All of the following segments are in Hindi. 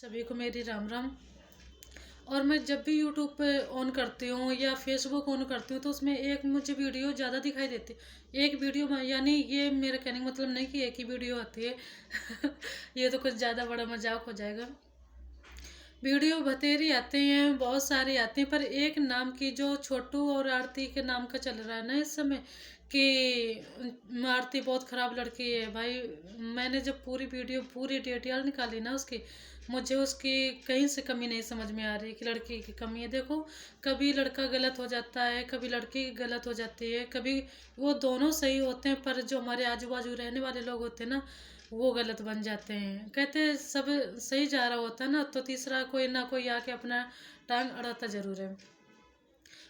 सभी को मेरी राम राम। और मैं जब भी यूट्यूब पे ऑन करती हूँ या फेसबुक ऑन करती हूँ तो उसमें एक मुझे वीडियो ज़्यादा दिखाई देती है। एक वीडियो में, यानी ये मेरे कहने का मतलब नहीं कि एक ही वीडियो आती है। ये तो कुछ ज़्यादा बड़ा मजाक हो जाएगा। वीडियो बतेरी आते हैं, बहुत सारी आती हैं, पर एक नाम की जो छोटू और आरती के नाम का चल रहा है ना इस समय कि आरती बहुत ख़राब लड़की है भाई। मैंने जब पूरी वीडियो पूरी डिटेल निकाली ना उसकी, मुझे उसकी कहीं से कमी नहीं समझ में आ रही कि लड़की की कमी है। देखो, कभी लड़का गलत हो जाता है, कभी लड़की गलत हो जाती है, कभी वो दोनों सही होते हैं, पर जो हमारे आजू बाजू रहने वाले लोग होते हैं ना, वो गलत बन जाते हैं। कहते हैं सब सही जा रहा होता है ना, तो तीसरा कोई ना कोई आके अपना टांग अड़ाता जरूर है।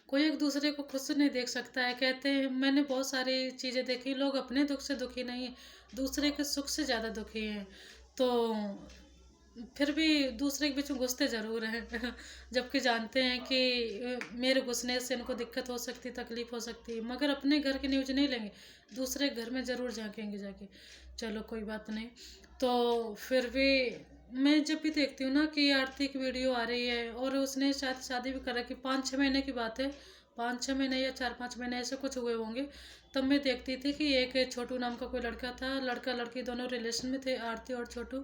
कोई एक दूसरे को खुद से नहीं देख सकता है। कहते हैं, मैंने बहुत सारी चीज़ें देखी, लोग अपने दुख से दुखी नहीं है, दूसरे के सुख से ज़्यादा दुखी हैं। तो फिर भी दूसरे के बीच में घुसते ज़रूर हैं। जबकि जानते हैं कि मेरे घुसने से इनको दिक्कत हो सकती, तकलीफ हो सकती है, मगर अपने घर की न्यूज़ नहीं लेंगे, दूसरे घर में ज़रूर झांकेंगे जाके। चलो कोई बात नहीं। तो फिर भी मैं जब भी देखती हूँ ना कि आरती की वीडियो आ रही है और उसने शायद शादी भी कर रखी, 5-6 महीने की बात है, 5-6 महीने या 4-5 महीने ऐसे कुछ हुए होंगे। तब मैं देखती थी कि एक छोटू नाम का कोई लड़का था, लड़का लड़की दोनों रिलेशन में थे, आरती और छोटू।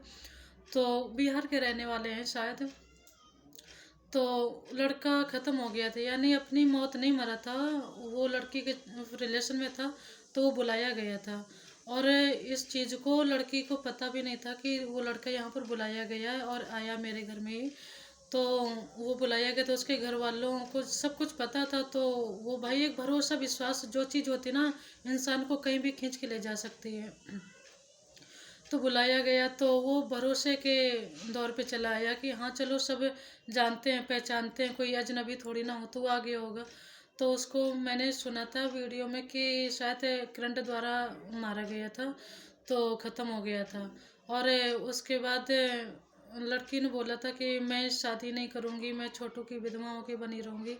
तो बिहार के रहने वाले हैं शायद। तो लड़का ख़त्म हो गया था, यानी अपनी मौत नहीं मरा था, वो लड़की के रिलेशन में था, तो वो बुलाया गया था। और इस चीज़ को लड़की को पता भी नहीं था कि वो लड़का यहाँ पर बुलाया गया है और आया मेरे घर में ही। तो वो बुलाया गया तो उसके घर वालों को सब कुछ पता था। तो वो भाई, एक भरोसा विश्वास जो चीज़ होती है ना, इंसान को कहीं भी खींच के ले जा सकती है। तो बुलाया गया तो वो भरोसे के दौर पे चला आया कि हाँ चलो सब जानते हैं पहचानते हैं, कोई अजनबी थोड़ी ना हो, तो वो आ गया होगा। तो उसको मैंने सुना था वीडियो में कि शायद करंट द्वारा मारा गया था, तो ख़त्म हो गया था। और उसके बाद लड़की ने बोला था कि मैं शादी नहीं करूँगी, मैं छोटू की विधवा होकर बनी रहूँगी।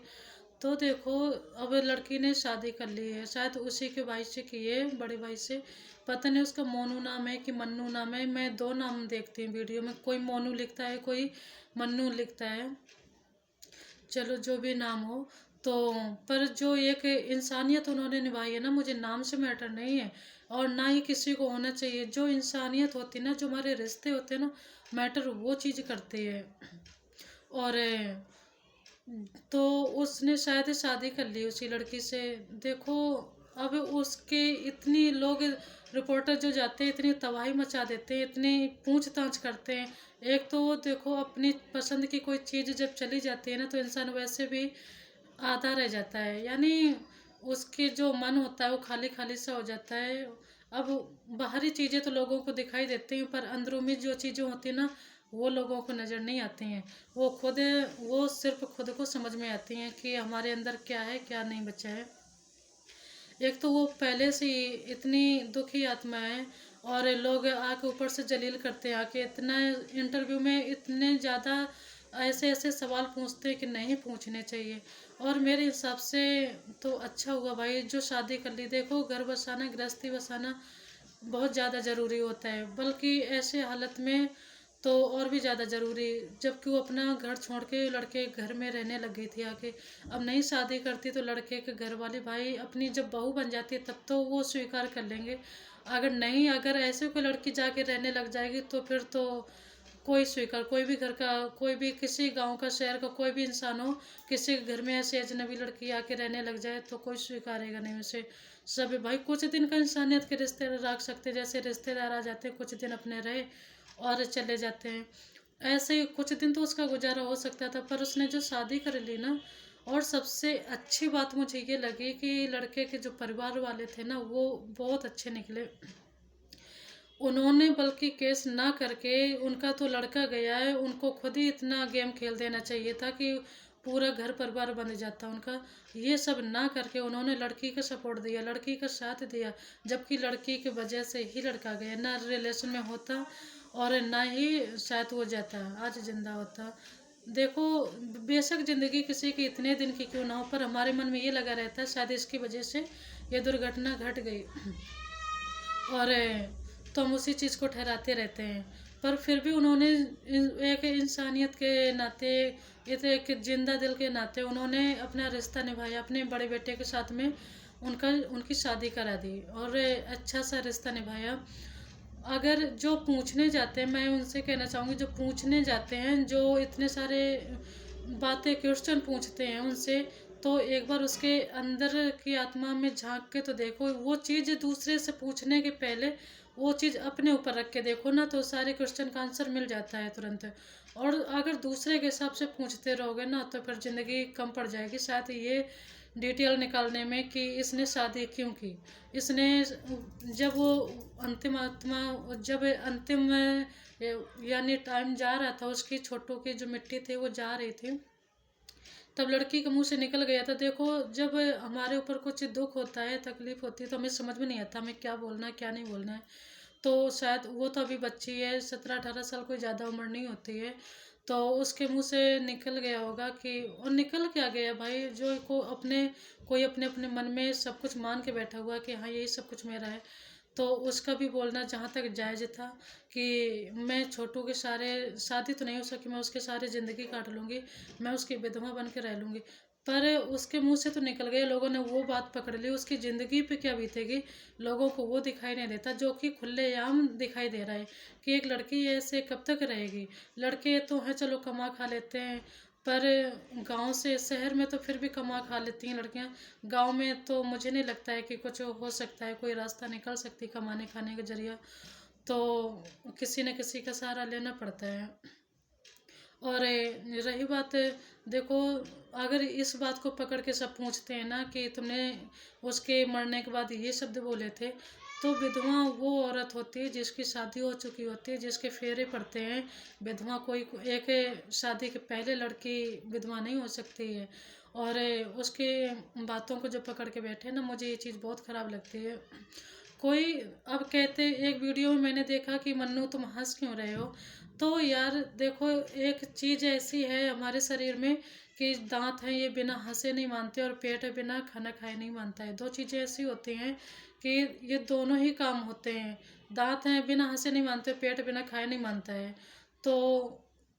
तो देखो, अब लड़की ने शादी कर ली है, शायद उसी के भाई से की है, बड़े भाई से। पता नहीं उसका मोनू नाम है कि मन्नू नाम है, मैं दो नाम देखती हूँ वीडियो में, कोई मोनू लिखता है, कोई मन्नू लिखता है। चलो जो भी नाम हो। तो पर जो एक इंसानियत उन्होंने निभाई है ना, मुझे नाम से मैटर नहीं है और ना ही किसी को होना चाहिए। जो इंसानियत होती है ना, जो हमारे रिश्ते होते हैं ना, मैटर वो चीज़ करती है। और तो उसने शायद शादी कर ली उसी लड़की से। देखो, अब उसके इतनी लोग, रिपोर्टर जो जाते हैं, इतनी तबाही मचा देते हैं, इतनी पूछताछ करते हैं। एक तो वो देखो, अपनी पसंद की कोई चीज़ जब चली जाती है ना, तो इंसान वैसे भी आधा रह जाता है, यानी उसके जो मन होता है वो खाली खाली सा हो जाता है। अब बाहरी चीज़ें तो लोगों को दिखाई देती हैं, पर अंदरूनी जो चीज़ें होती हैं ना, वो लोगों को नज़र नहीं आती हैं। वो सिर्फ खुद को समझ में आती हैं कि हमारे अंदर क्या है, क्या नहीं बचा है। एक तो वो पहले से ही इतनी दुखी आत्मा है, और लोग आके ऊपर से जलील करते हैं, आके इतना इंटरव्यू में इतने ज़्यादा ऐसे ऐसे सवाल पूछते हैं कि नहीं पूछने चाहिए। और मेरे हिसाब से तो अच्छा हुआ भाई जो शादी कर ली। देखो, घर बसाना, गृहस्थी बसाना बहुत ज़्यादा ज़रूरी होता है, बल्कि ऐसे हालत में तो और भी ज़्यादा ज़रूरी। जबकि वो अपना घर छोड़ के लड़के के घर में रहने लग गई थी आके। अब नहीं शादी करती तो लड़के के घर वाले भाई अपनी जब बहू बन जाती है तब तो वो स्वीकार कर लेंगे। अगर नहीं, अगर ऐसे कोई लड़की जाके रहने लग जाएगी तो फिर तो कोई स्वीकार, कोई भी घर का, कोई भी किसी गांव का, शहर का कोई भी इंसान हो, किसी के घर में ऐसे अजनबी लड़की आके रहने लग जाए तो कोई स्वीकारेगा नहीं उसे। सभी भाई कुछ दिन का इंसानियत के रिश्ते रख सकते, जैसे रिश्तेदार आ जाते हैं, कुछ दिन अपने रहे और चले जाते हैं, ऐसे ही कुछ दिन तो उसका गुजारा हो सकता था। पर उसने जो शादी कर ली ना, और सबसे अच्छी बात मुझे ये लगी कि लड़के के जो परिवार वाले थे ना, वो बहुत अच्छे निकले। उन्होंने बल्कि केस ना करके, उनका तो लड़का गया है, उनको खुद ही इतना गेम खेल देना चाहिए था कि पूरा घर परिवार बन जाता उनका। ये सब ना करके उन्होंने लड़की का सपोर्ट दिया, लड़की का साथ दिया, जबकि लड़की की वजह से ही लड़का गया, ना रिलेशन में होता और ना ही शायद वो जाता, आज जिंदा होता। देखो, बेशक ज़िंदगी किसी की इतने दिन की क्यों ना हो, पर हमारे मन में ये लगा रहता है शायद इसकी वजह से ये दुर्घटना घट गई। और तो हम उसी चीज़ को ठहराते रहते हैं। पर फिर भी उन्होंने एक इंसानियत के नाते, एक जिंदा दिल के नाते उन्होंने अपना रिश्ता निभाया, अपने बड़े बेटे के साथ में उनकी शादी करा दी और अच्छा सा रिश्ता निभाया। अगर जो पूछने जाते हैं, मैं उनसे कहना चाहूँगी, जो पूछने जाते हैं, जो इतने सारे बातें क्वेश्चन पूछते हैं उनसे, तो एक बार उसके अंदर की आत्मा में झांक के तो देखो, वो चीज़ दूसरे से पूछने के पहले वो चीज़ अपने ऊपर रख के देखो ना, तो सारे क्वेश्चन का आंसर मिल जाता है तुरंत। और अगर दूसरे के हिसाब से पूछते रहोगे ना, तो फिर ज़िंदगी कम पड़ जाएगी शायद ये डिटेल निकालने में कि इसने शादी क्यों की। इसने जब वो अंतिम आत्मा, जब अंतिम यानी टाइम जा रहा था, उसकी छोटू की जो मिट्टी थी वो जा रही थी, तब लड़की के मुंह से निकल गया था। देखो, जब हमारे ऊपर कुछ दुख होता है, तकलीफ होती है, तो हमें समझ में नहीं आता हमें क्या बोलना है क्या नहीं बोलना है। तो शायद वो तो अभी बच्ची है, 17-18 साल, कोई ज़्यादा उम्र नहीं होती है, तो उसके मुंह से निकल गया होगा कि, और निकल क्या गया भाई, जो को अपने कोई अपने अपने मन में सब कुछ मान के बैठा हुआ कि हाँ यही सब कुछ मेरा है, तो उसका भी बोलना जहाँ तक जायज़ था कि मैं छोटू के सारे, शादी तो नहीं हो सकी, मैं उसके सारे ज़िंदगी काट लूँगी, मैं उसकी विधवा बन के रह लूँगी। पर उसके मुंह से तो निकल गए, लोगों ने वो बात पकड़ ली, उसकी ज़िंदगी पे क्या बीतेगी लोगों को वो दिखाई नहीं देता, जो कि खुलेआम दिखाई दे रहा है कि एक लड़की ऐसे कब तक रहेगी। लड़के तो हैं चलो कमा खा लेते हैं, पर गांव से शहर में तो फिर भी कमा खा लेती हैं लड़कियां, गांव में तो मुझे नहीं लगता है कि कुछ हो सकता है, कोई रास्ता निकल सकती कमाने खाने का जरिया, तो किसी न किसी का सहारा लेना पड़ता है। और रही बात, देखो, अगर इस बात को पकड़ के सब पूछते हैं ना कि तुमने उसके मरने के बाद ये शब्द बोले थे, तो विधवा वो औरत होती है जिसकी शादी हो चुकी होती है, जिसके फेरे पड़ते हैं। विधवा कोई एक शादी के पहले लड़की विधवा नहीं हो सकती है। और उसके बातों को जो पकड़ के बैठे ना, मुझे ये चीज़ बहुत ख़राब लगती है। कोई, अब कहते, एक वीडियो में मैंने देखा कि मन्नू तुम हंस क्यों रहे हो, तो यार देखो, एक चीज़ ऐसी है हमारे शरीर में कि दांत हैं, ये बिना हंसे नहीं मानते, और पेट है बिना खाना खाए नहीं मानता है। दो चीज़ें ऐसी होती हैं कि ये दोनों ही काम होते हैं। दांत हैं बिना हंसे नहीं मानते, पेट बिना खाए नहीं मानता है। तो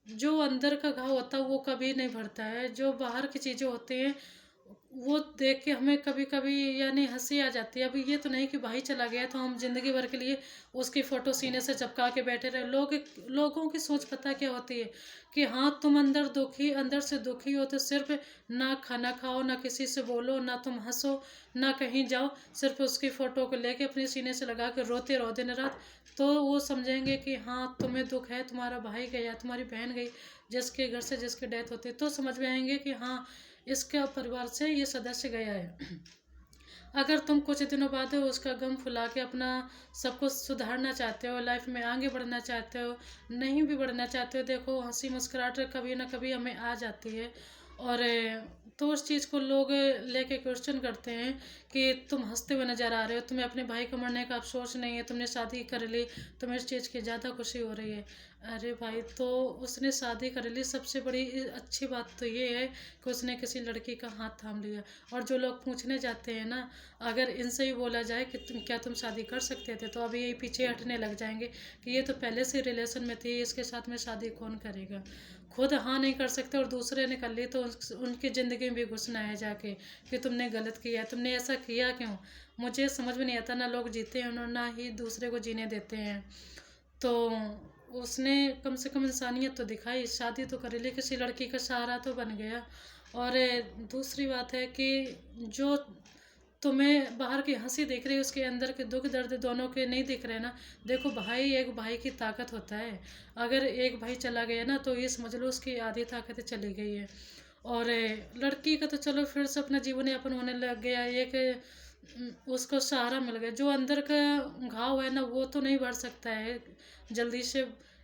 जो अंदर का घाव होता है वो कभी नहीं भरता है, जो बाहर की चीज़ें होती हैं वो देख के हमें कभी कभी यानी हंसी आ जाती है। अभी ये तो नहीं कि भाई चला गया तो हम जिंदगी भर के लिए उसकी फोटो सीने से चिपका के बैठे रहे। लोगों की सोच पता क्या होती है कि हाँ तुम अंदर से दुखी हो तो सिर्फ ना खाना खाओ, ना किसी से बोलो, ना तुम हंसो, ना कहीं जाओ, सिर्फ उसकी फ़ोटो को लेके अपने सीने से लगा के रोते रहो दिन रात, तो वो समझेंगे कि हाँ तुम्हें दुख है, तुम्हारा भाई गया, तुम्हारी बहन गई, जिसके घर से जिसकी डेथ होती है, तो समझ में आएंगे कि हाँ इसके परिवार से ये सदस्य गया है। अगर तुम कुछ दिनों बाद उसका गम फुला के अपना सब कुछ सुधारना चाहते हो, लाइफ में आगे बढ़ना चाहते हो, नहीं भी बढ़ना चाहते हो, देखो हंसी मुस्कुराहट कभी ना कभी हमें आ जाती है। और तो उस चीज़ को लोग लेके क्वेश्चन करते हैं कि तुम हंसते हुए नज़र आ रहे हो, तुम्हें अपने भाई को मरने का अफसोस नहीं है, तुमने शादी कर ली, तुम्हें इस चीज़ की ज़्यादा खुशी हो रही है। अरे भाई, तो उसने शादी कर ली, सबसे बड़ी अच्छी बात तो ये है कि उसने किसी लड़की का हाथ थाम लिया। और जो लोग पूछने जाते हैं ना, अगर इनसे ही बोला जाए कि तुम शादी कर सकते थे, तो अभी यही पीछे हटने लग जाएंगे कि ये तो पहले से रिलेशन में थी, इसके साथ में शादी कौन करेगा। खुद हाँ नहीं कर सकते और दूसरे ने कर ली, तो उनकी ज़िंदगी में भी घुसना है जाके कि तुमने गलत किया, तुमने ऐसा किया क्यों। मुझे समझ में नहीं आता, ना लोग जीते हैं और ना ही दूसरे को जीने देते हैं। तो उसने कम से कम इंसानियत तो दिखाई, शादी तो कर ली, किसी लड़की का सहारा तो बन गया। और दूसरी बात है कि जो तुम्हें बाहर की हंसी दिख रही है, उसके अंदर के दुख दर्द दोनों के नहीं दिख रहे ना। देखो भाई, एक भाई की ताकत होता है, अगर एक भाई चला गया ना, तो ये समझ लो उसकी आधी ताकत चली गई है। और लड़की का तो चलो फिर से अपना जीवन यापन होने लग गया, एक उसको सहारा मिल गया। जो अंदर का घाव है ना, वो तो नहीं भर सकता है जल्दी से,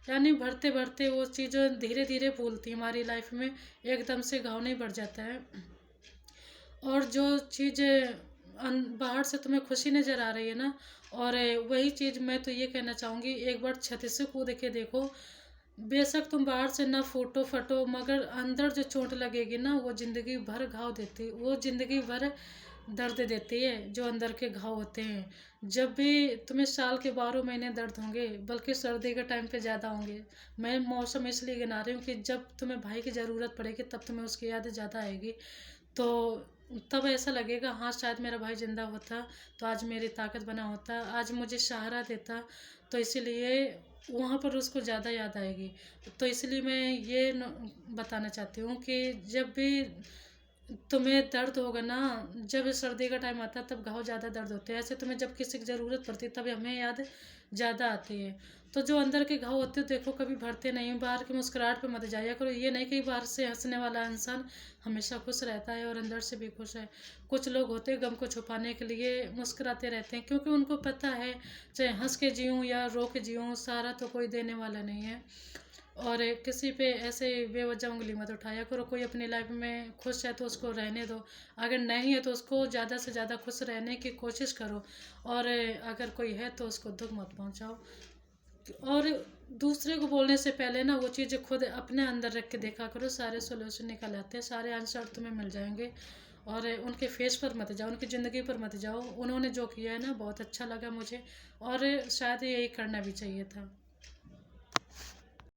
यानी भरते भरते वो चीज़ें धीरे धीरे भूलती हमारी लाइफ में, एकदम से घाव नहीं भर जाता है। और जो चीज़ बाहर से तुम्हें खुशी नज़र आ रही है ना, और वही चीज़ मैं तो ये कहना चाहूँगी, एक बार छत से कूद के देखो। बेशक तुम बाहर से ना फूटो फटो, मगर अंदर जो चोट लगेगी ना, वो ज़िंदगी भर घाव देती, वो ज़िंदगी भर दर्द देती है, जो अंदर के घाव होते हैं। जब भी तुम्हें साल के 12 महीने दर्द होंगे, बल्कि सर्दी के टाइम पे ज़्यादा होंगे। मैं मौसम इसलिए गिना रही हूँ कि जब तुम्हें भाई की ज़रूरत पड़ेगी तब तुम्हें उसकी याद ज़्यादा आएगी। तो तब ऐसा लगेगा, हाँ शायद मेरा भाई जिंदा होता तो आज मेरी ताकत बना होता, आज मुझे सहारा देता। तो इसीलिए वहाँ पर उसको ज़्यादा याद आएगी। तो इसलिए मैं ये बताना चाहती हूँ कि जब भी तुम्हें दर्द होगा ना, जब सर्दी का टाइम आता है तब घाव ज़्यादा दर्द होते हैं। ऐसे तुम्हें जब किसी की ज़रूरत पड़ती है तभी हमें याद ज़्यादा आती है। तो जो अंदर के घाव होते हैं देखो कभी भरते नहीं, बाहर की मुस्कुराहट पे मत जाया करो। ये नहीं कि बाहर से हंसने वाला इंसान हमेशा खुश रहता है और अंदर से भी खुश है। कुछ लोग होते हैं गम को छुपाने के लिए मुस्कुराते रहते हैं, क्योंकि उनको पता है चाहे हंस के जीऊँ या रो के जीऊँ, सहारा तो कोई देने वाला नहीं है। और किसी पे ऐसे बेवजह उंगली मत उठाया करो। कोई अपनी लाइफ में खुश है तो उसको रहने दो, अगर नहीं है तो उसको ज़्यादा से ज़्यादा खुश रहने की कोशिश करो। और अगर कोई है तो उसको दुख मत पहुंचाओ। और दूसरे को बोलने से पहले ना वो चीज़ें खुद अपने अंदर रख के देखा करो, सारे सोल्यूशन निकल आते हैं, सारे आंसर तुम्हें मिल जाएंगे। और उनके फेस पर मत जाओ, उनकी ज़िंदगी पर मत जाओ। उन्होंने जो किया है ना बहुत अच्छा लगा मुझे, और शायद यही करना भी चाहिए था।